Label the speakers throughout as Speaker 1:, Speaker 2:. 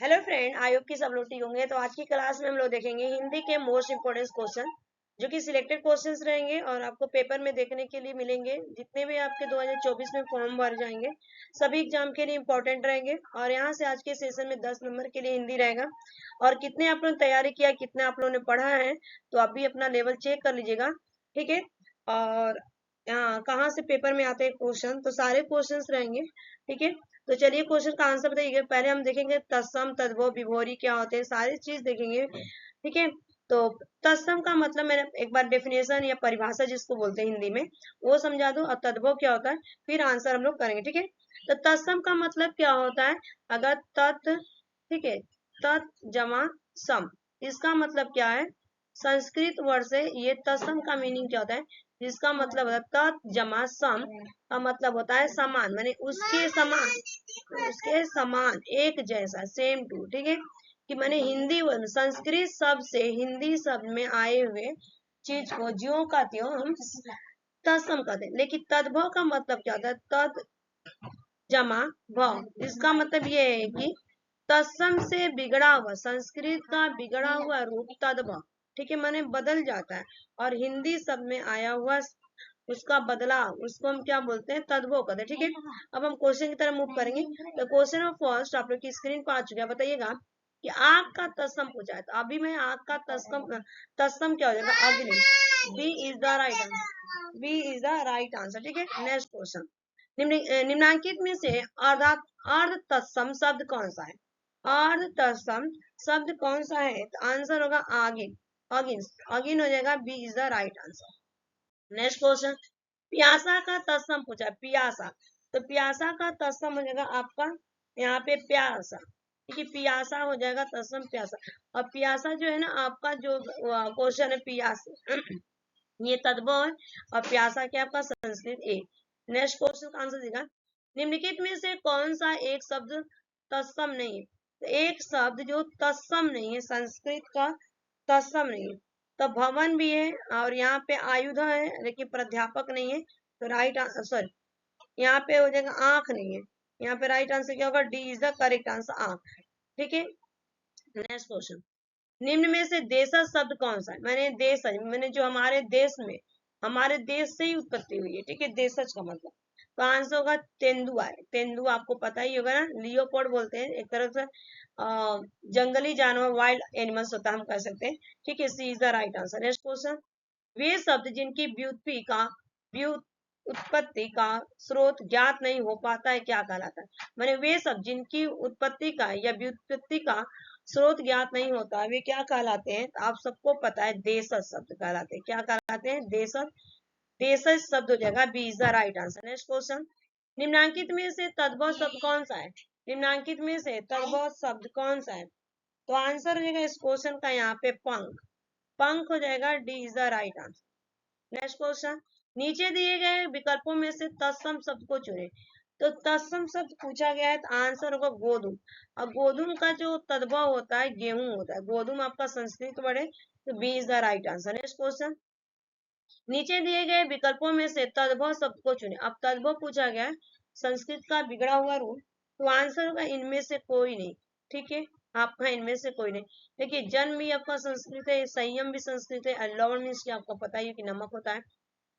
Speaker 1: Hello friend, I hope कि सब लोग ठीक होंगे। तो आज की क्लास में हम लोग देखेंगे हिंदी के मोस्ट इंपोर्टेंट क्वेश्चन, जो कि सिलेक्टेड क्वेश्चंस रहेंगे और आपको पेपर में देखने के लिए मिलेंगे। जितने भी आपके 2024 में फॉर्म भर जाएंगे सभी एग्जाम के लिए इंपॉर्टेंट रहेंगे। और यहाँ से आज के सेशन में 10 नंबर के लिए हिंदी रहेगा। और कितने आप लोगों ने तैयारी किया, कितने आप लोगों ने पढ़ा है, तो आप भी अपना लेवल चेक कर लीजिएगा, ठीक है। और यहाँ कहाँ से पेपर में आते हैं क्वेश्चन, तो सारे क्वेश्चन रहेंगे, ठीक है। तो चलिए क्वेश्चन का आंसर बताइए। पहले हम देखेंगे तत्सम, तद्भव, विभोरी क्या होते हैं, सारी चीज देखेंगे, ठीक है। तो तत्सम का मतलब मैंने एक बार डेफिनेशन या परिभाषा जिसको बोलते हैं हिंदी में वो समझा दूं, और तद्भव क्या होता है फिर आंसर हम लोग करेंगे, ठीक है। तो तत्सम का मतलब क्या होता है, अगर तत्, ठीक है, तत् जमा सम, इसका मतलब क्या है, संस्कृत वर्ड से ये तत्सम का मीनिंग क्या होता है, जिसका मतलब होता है तत् जमा सम का मतलब होता है समान, माने उसके समान, उसके समान, एक जैसा, सेम टू, ठीक है। कि मैंने हिंदी संस्कृत शब्द से हिंदी शब्द में आए हुए चीज को ज्यों का त्यों हम तत्सम कहते हैं। लेकिन तद्भव का मतलब क्या होता है, तद जमा भव, इसका मतलब ये है कि तत्सम से बिगड़ा हुआ, संस्कृत का बिगड़ा हुआ रूप तद्भव, ठीक है, माने बदल जाता है। और हिंदी शब्द में आया हुआ उसका बदलाव, उसको हम क्या बोलते हैं, तद्भव कहते हैं, ठीक है। अब हम क्वेश्चन की तरफ मूव करेंगे। तो क्वेश्चन ऑफ फर्स्ट आप लोग की स्क्रीन पर आ चुका है। बताइएगा कि आग का तत्सम पूछा है, तो अभी मैं आग का तत्सम, तत्सम क्या हो जाएगा, अग्नि। B is the right answer, B is the right answer, ठीक है। नेक्स्ट क्वेश्चन, निम्नांकित में से अर्ध तत्सम शब्द कौन सा है, अर्ध तत्सम शब्द कौन सा है, तो आंसर होगा आगिन, अगिन, अगिन हो जाएगा, B is the right answer. Next question, प्यासा का तत्सम पूछा है, प्यासा, तो प्यासा का तत्सम हो जाएगा आपका यहाँ पे प्यासा, ठीक है, प्यासा हो जाएगा तत्सम प्यासा। और प्यासा जो है ना आपका जो क्वेश्चन है प्यास ये तद्भव है, और प्यासा क्या आपका संस्कृत ए। नेक्स्ट क्वेश्चन का आंसर देगा, निम्नलिखित में से कौन सा एक शब्द तत्सम नहीं है, तो एक शब्द जो तत्सम नहीं है, संस्कृत का तत्सम नहीं है, तो भवन भी है, और यहाँ पे आयुध है लेकिन प्राध्यापक नहीं है, तो राइट सॉरी, यहाँ पे हो जाएगा आंख नहीं है, यहाँ पे राइट आंसर क्या होगा, D is the correct answer, आंख, ठीक है। नेक्स्ट क्वेश्चन, निम्न में से देशज शब्द कौन सा है, मैंने देशज, मैंने जो हमारे देश में, हमारे देश से ही उत्पत्ति हुई है, ठीक है, देशज का मतलब, तो आंसर होगा तेंदुआ है। तेंदुआ आपको पता ही होगा ना, लियोपोर्ड बोलते हैं एक तरह से, जंगली जानवर, वाइल्ड एनिमल्स होता है, हम कह सकते हैं, ठीक है, C is the right answer. Next question, वे शब्द जिनकी उत्पत्ति का स्रोत ज्ञात नहीं हो पाता है क्या कहलाता है, माने वे शब्द जिनकी उत्पत्ति का या व्युत्पत्ति का स्रोत ज्ञात नहीं होता वे क्या कहलाते हैं, तो आप सबको पता है देशज शब्द कहलाते हैं, क्या कहलाते हैं, देशज, देशज शब्द हो जाएगा, B is the right answer. Next question, निम्नांकित में से तद्भव शब्द कौन सा है, निम्नांकित में से तद्भव शब्द कौन सा है, तो आंसर हो जाएगा इस क्वेश्चन का यहाँ पे पंख, पंख हो जाएगा, D is the right answer. Next question, नीचे दिए गए विकल्पों में से तत्सम शब्द को चुने, तो तत्सम शब्द पूछा गया है, तो आंसर होगा गोधूम। अब गोधूम का जो तद्भव होता है गेहूं होता है, गोधूम आपका संस्कृत वर्ड है, तो B is the right answer. Next question, नीचे दिए गए विकल्पों में से तद्भव शब्द को चुने, अब तद्भव पूछा गया है, संस्कृत का बिगड़ा हुआ रूप, तो आंसर होगा इनमें से कोई नहीं, ठीक है, आपका इनमें से कोई नहीं। देखिए जन्म भी आपका संस्कृत है, संयम भी संस्कृत है, और लवण मीन्स आपको पता ही है कि नमक होता है।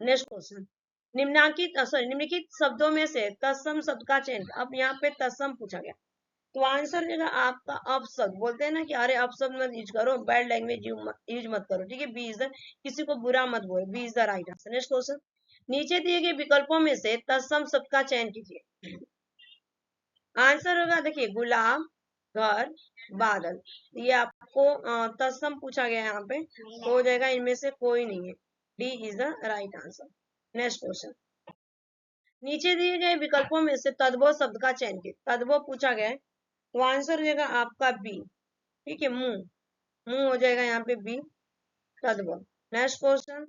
Speaker 1: नेक्स्ट क्वेश्चन, निम्नलिखित शब्दों में से तत्सम शब्द का चयन, अब यहाँ पे तत्सम पूछा गया, तो आंसर देगा आपका अपशब्द, बोलते हैं ना कि अरे अपशब्द मत यूज करो, बैड लैंग्वेज यूज मत करो, ठीक है, बी इज द, किसी को बुरा मत बोलो, B is the right answer. Next question, नीचे दिए गए विकल्पों में से तत्सम शब्द का चयन कीजिए, आंसर होगा देखिए गुलाब, घर, बादल, ये आपको तत्सम पूछा गया है यहाँ पे, तो हो जाएगा इनमें से कोई नहीं है, D is the right answer. Next question, नीचे दिए गए विकल्पों में से तद्भव शब्द का चयन कीजिए, तद्भव पूछा गया है, तो आंसर हो जाएगा आपका बी, ठीक है, मुंह, मुंह हो जाएगा यहाँ पे बी, तद्भव। नेक्स्ट क्वेश्चन,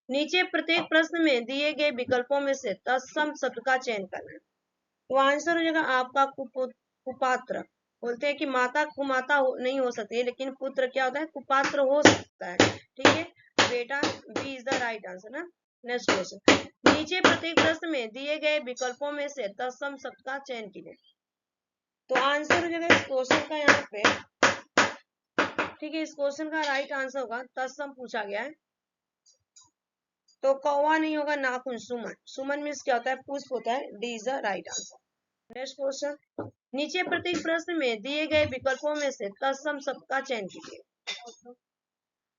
Speaker 1: नीचे प्रत्येक प्रश्न में दिए गए विकल्पों में से तत्सम शब्द का चयन करना है, तो आंसर हो जाएगा आपका कुपात्र, बोलते हैं कि माता कुमाता नहीं हो सकती है, लेकिन पुत्र क्या होता है, कुपात्र हो सकता है, ठीक है, बेटा, B is the right answer ना। नेक्स्ट क्वेश्चन, नीचे प्रत्येक प्रश्न में दिए गए विकल्पों में से तत्सम शब्द का चयन कीजिए, तो आंसर हो जाएगा इस क्वेश्चन का यहाँ पे, ठीक है। इस क्वेश्चन का राइट आंसर होगा तत्सम पूछा गया है, तो कौवा नहीं होगा, नाखून, सुमन। सुमन मीन्स क्या होता है, पुष्प होता है। D is the right answer. Next question, नीचे प्रत्येक प्रश्न में दिए गए विकल्पों में से तत्सम शब्द का चयन कीजिए।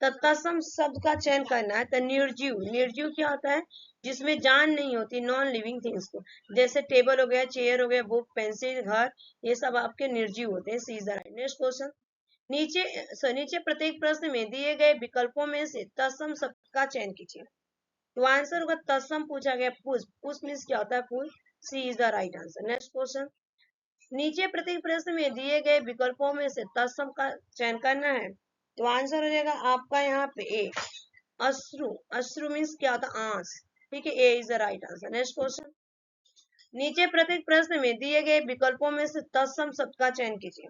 Speaker 1: तो तत्सम शब्द का चयन करना है। तो निर्जीव, निर्जीव क्या होता है, जिसमें जान नहीं होती, नॉन लिविंग थिंग्स को, जैसे टेबल हो गया, चेयर हो गया, बुक, पेंसिल, घर, ये सब आपके निर्जीव होते हैं। C is the right. Next question, नीचे प्रत्येक प्रश्न में दिए गए विकल्पों में से तत्सम शब्द का चयन कीजिए। तो आंसर होगा तत्सम पूछा गया पुष्प। पुष्प मीन्स क्या होता है, फूल। C is the right answer. Next question, नीचे प्रत्येक प्रश्न में दिए गए विकल्पों में से तत्सम का चयन करना है। तो आंसर हो जाएगा आपका यहाँ पे ए, अश्रु। अश्रु मीन्स क्या होता है, आंस, ठीक है। A is the right answer. Next question, नीचे प्रत्येक प्रश्न में दिए गए विकल्पों में से तत्सम शब्द का चयन कीजिए।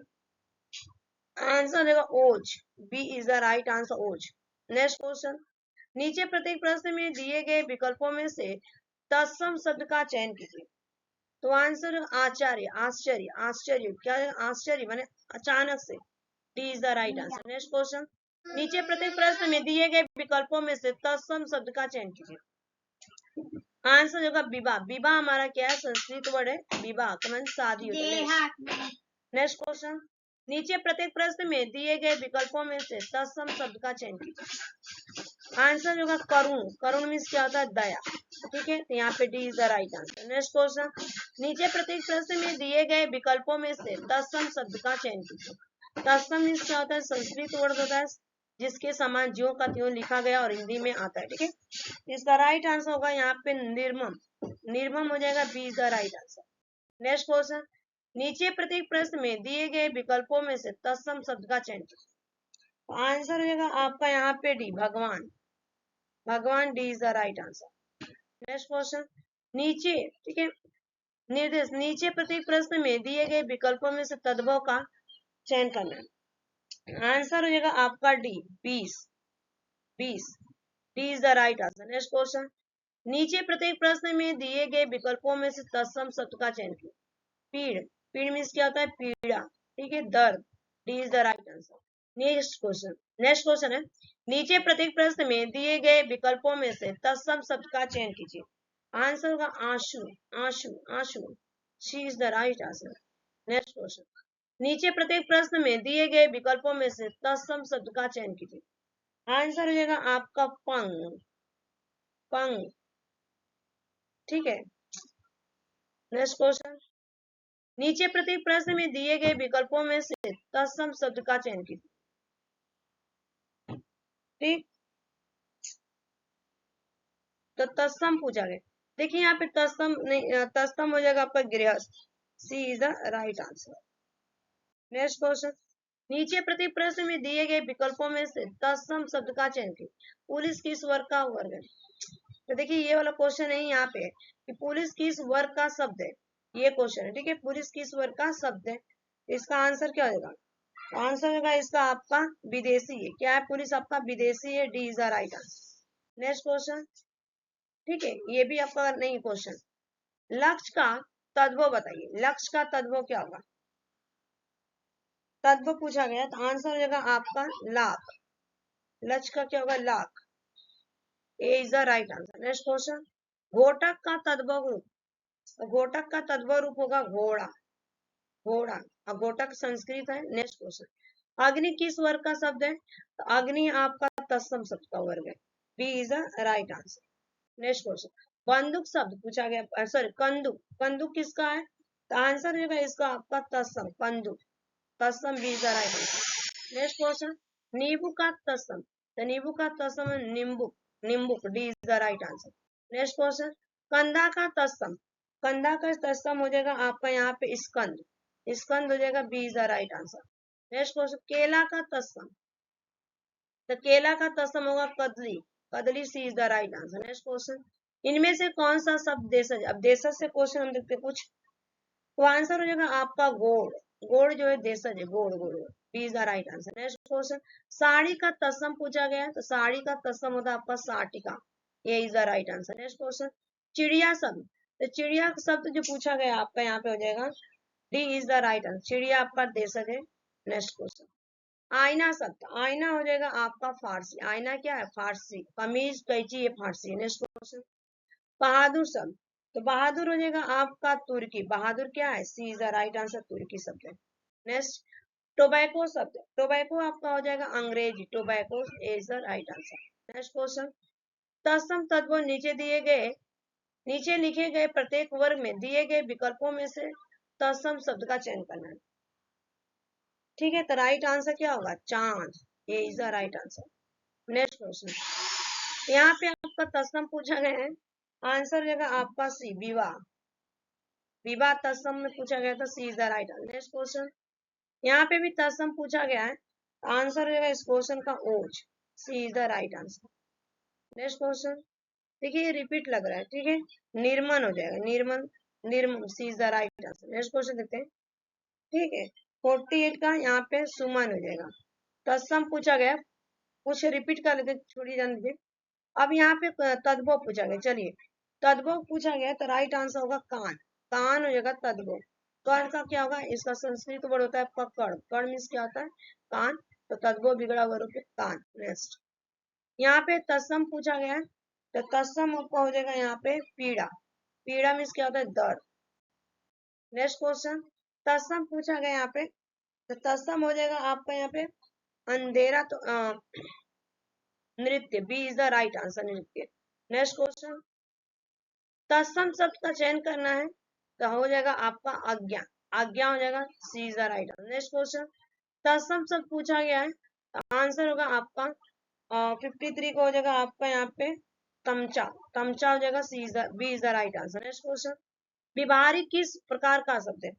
Speaker 1: आंसर हो जाएगा ओज। B is the right answer, ओज। नेक्स्ट क्वेश्चन, नीचे प्रत्येक प्रश्न में दिए गए विकल्पों में से तत्सम शब्द का चयन कीजिए। तो आंसर आचार्य, आश्चर्य। आश्चर्य क्या है, आश्चर्य माने अचानक से। D is the right answer. Next question, नीचे प्रत्येक प्रश्न में दिए गए विकल्पों में से तत्सम शब्द का चयन कीजिए। आंसर होगा विवाह। विवाह हमारा क्या है, संस्कृत वर्ड है, विवाह का मतलब शादी होता है। नेक्स्ट क्वेश्चन, नीचे प्रत्येक प्रश्न में दिए गए विकल्पों में से तत्सम शब्द का चयन कीजिए। आंसर होगा करुण। करुण मीन्स क्या होता है, दया, ठीक है। तो यहाँ पे D is the right answer. Next question, नीचे प्रत्येक प्रश्न में दिए गए विकल्पों में से तत्सम शब्द का चयन कीजिए। तत्सम मीन्स क्या होता है, संस्कृत वर्ड होता है जिसके समान ज्यों का त्यों लिखा गया और हिंदी में आता है, ठीक है। इसका राइट आंसर होगा यहाँ पे निर्मम। निर्मम हो जाएगा, B is the right answer. Next question, नीचे प्रत्येक प्रश्न में दिए गए विकल्पों में से तत्सम शब्द का चयन कीजिए। आंसर हो जाएगा आपका यहाँ पे डी, भगवान। भगवान, D is the right answer. Next question, नीचे, ठीक है, निर्देश, नीचे प्रत्येक प्रश्न में दिए गए विकल्पों में से तद्भव का चयन करना है। आंसर हो जाएगा आपका D, 20। 20, D is the right answer. Next question, नीचे प्रत्येक प्रश्न में दिए गए विकल्पों में से तत्सम शब्द का चयन कीजिए। पीड़, पीड़ मीन्स क्या होता है, पीड़ा, ठीक है। दर्द, D is the right answer. Next question है, नीचे प्रत्येक प्रश्न में दिए गए विकल्पों में से तत्सम शब्द का चयन कीजिए। आंसर होगा आंसू। आंसू, आंसू, C is the right answer. Next question, नीचे प्रत्येक प्रश्न में दिए गए विकल्पों में से तत्सम शब्द का चयन कीजिए। आंसर हो जाएगा आपका पंग। पंग, ठीक है। नेक्स्ट क्वेश्चन, नीचे प्रत्येक प्रश्न में दिए गए विकल्पों में से तत्सम शब्द का चयन कीजिए, ठीक। तो तत्सम पूछा गया। देखिए यहाँ पे तत्सम नहीं, तत्सम हो जाएगा आपका गृहस्थ। C is the right answer. Next question, नीचे प्रत्येक प्रश्न में दिए गए विकल्पों में से तत्सम शब्द का चयन कीजिए। पुलिस किस वर्ग का वर्ग है। तो देखिए ये वाला क्वेश्चन है यहाँ पे कि पुलिस किस वर्ग का शब्द है, ये क्वेश्चन है, ठीक है। पुलिस किस वर्ग का शब्द है, इसका आंसर क्या होगा, आंसर होगा इसका आपका विदेशी है। क्या है, पुलिस आपका विदेशी है। D is the right answer. Next question, ठीक है, ये भी आपका नहीं क्वेश्चन। लक्ष्य का तद्भव बताइए। लक्ष्य का तद्भव क्या होगा, तद्भव पूछा गया तो आंसर हो जाएगा आपका लाख। लक्ष्य का क्या होगा, लाख। A is the right answer. Next question, घोटक का तद्भव रूप। तो घोटक का तद्भव रूप होगा घोड़ा। घोड़ा, और घोटक संस्कृत है। नेक्स्ट क्वेश्चन, अग्नि किस वर्ग का शब्द है। तो अग्नि आपका तत्सम शब्द का वर्ग है। B is the right answer. Next question, बंदूक शब्द पूछा गया, सॉरी कंदुक। कंदुक किसका है, तो आंसर होगा इसका आपका तत्सम, कंदुक। तत्सम, B is the right answer. Next question, नींबू का तत्सम। तो नींबू का तत्सम है निम्बुक। निम्बुक, D is the right answer. Next question, कंधा का तत्सम। कंधा का तत्सम हो जाएगा आपका यहाँ पे स्कंद। स्कंद हो जाएगा, B is the right answer. Next question, केला का तत्सम। तो केला का तत्सम होगा कदली। कदली, C is the right answer. Next question, इनमें से कौन सा शब्द देशज। अब देशज से क्वेश्चन हम देखते कुछ, तो आंसर हो जाएगा आपका गोड़। गोड़ जो है देशज है, गोड़, गोड़, B is the right answer. Next question, sari का तत्सम पूछा गया है, तो साड़ी का तत्सम होता है आपका साटिका। A is the right answer. Next question, चिड़िया शब्द। तो चिड़िया शब्द जो पूछा गया आपका यहाँ पे हो जाएगा D is the right answer. चिड़िया आपका देशज है। नेक्स्ट क्वेश्चन, आईना शब्द, आईना हो जाएगा आपका फारसी। आईना क्या है? फारसी। कमीज कैची ये फारसी है। नेक्स्ट क्वेश्चन, बहादुर शब्द, तो बहादुर हो जाएगा आपका तुर्की। बहादुर क्या है? C is the right answer, तुर्की शब्द है। नेक्स्ट, टोबैको शब्द, टोबैको आपका हो जाएगा अंग्रेजी। Tobacco is the right answer. Next question, तत्सम तत्व नीचे दिए गए, नीचे लिखे गए प्रत्येक वर्ग में दिए गए विकल्पों में से तत्सम शब्द का चयन करना है। ठीक है, तो राइट आंसर क्या होगा? चांद। ये is the right answer. Next question, यहाँ पे आपका तत्सम पूछा गया है, आंसर हो जाएगा आपका सी, विवाह। विवाह तत्सम में पूछा गया था, C is the right answer. Next question, यहाँ पे भी तत्सम पूछा गया है, आंसर हो जाएगा इस क्वेश्चन का ओज। C is the right answer. Next question, देखिए ये रिपीट लग रहा है। ठीक है, निर्मल हो जाएगा, निर्मल, निर्मल, C is the right answer. Next question देखते हैं। ठीक है, 48 का यहाँ पे सुमन हो जाएगा। तत्सम पूछा गया, कुछ रिपीट कर लेते, छोड़िए जान दीजिए। अब यहाँ पे तद्भव पूछा गया। चलिए, तद्भव पूछा गया तो राइट आंसर होगा कान। कान हो जाएगा तद्भव। कर्ण का क्या होगा? इसका संस्कृत वर्ड होता है आपका कर्ण। कर्ण मीन्स क्या होता है? कान। तो तद्भव बिगड़ा हुआ रूप है कान। नेक्स्ट, यहाँ पे तत्सम पूछा गया है, तो तत्सम आपका हो जाएगा यहाँ पे पीड़ा। पीड़ा मीन्स क्या होता है? दर्द। नेक्स्ट क्वेश्चन, तत्सम पूछा गया यहाँ पे, तो तत्सम हो जाएगा आपका यहाँ पे अंधेरा। तो नृत्य, B is the right answer, नृत्य। नेक्स्ट क्वेश्चन, तत्सम शब्द का चयन करना है, तो हो जाएगा आपका आज्ञा। आज्ञा हो जाएगा, C is the right answer. Next question, तत्सम शब्द पूछा गया है, तो आंसर होगा आपका 53 को हो जाएगा आपका यहाँ पे तमचा। तमचा हो जाएगा, C is the, B is the right answer. Next question, विभारी किस प्रकार का शब्द है?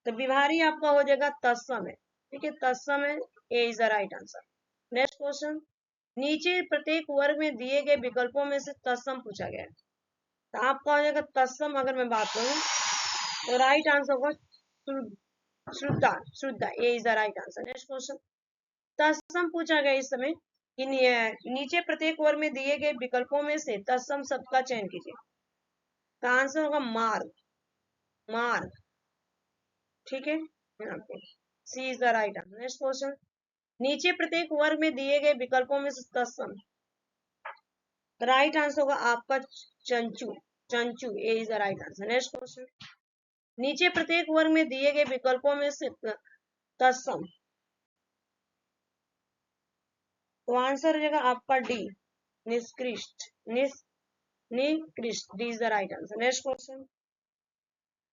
Speaker 1: तो विभारी आपका हो जाएगा तत्सम है। ठीक है, तत्सम है, A is the right answer. Next question, नीचे प्रत्येक वर्ग में दिए गए विकल्पों में से तत्सम पूछा गया है, तो आपका हो जाएगा तत्सम। अगर मैं बात करूं तो राइट आंसर होगा श्रुद्धा। श्रुद्धा, A is the right answer. Next question, तत्सम पूछा गया इस समय कि नीचे प्रत्येक वर्ग में दिए गए विकल्पों में से तत्सम शब्द का चयन कीजिए, तो आंसर होगा मार्ग। मार्ग, ठीक है, यहाँ पे C is the right answer. Next question, नीचे प्रत्येक वर्ग में दिए गए विकल्पों में से तत्सम, राइट आंसर होगा आपका चंचू। चंचू, A is the right answer. Next question, नीचे प्रत्येक वर्ग में दिए गए विकल्पों में से तत्सम, तो आंसर हो जाएगा आपका डी, निष्कृष्ट। निकृष्ट, D is the right answer. Next question,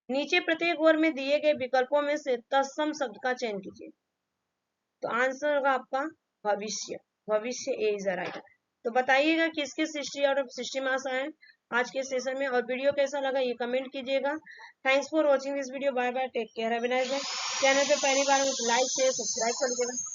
Speaker 1: नीचे प्रत्येक वर्ग में दिए गए विकल्पों में से तत्सम शब्द का चयन कीजिए, तो आंसर होगा आपका भविष्य। भविष्य, ए इज द राइट। तो बताइएगा किसके 60 आउट ऑफ 60 मार्क्स आए आज के सेशन में, और वीडियो कैसा लगा ये कमेंट कीजिएगा। Thanks for watching this video. Bye bye, take care, have a nice day. Channel पे पहली बार हो तो लाइक शेयर सब्सक्राइब कर दीजिएगा।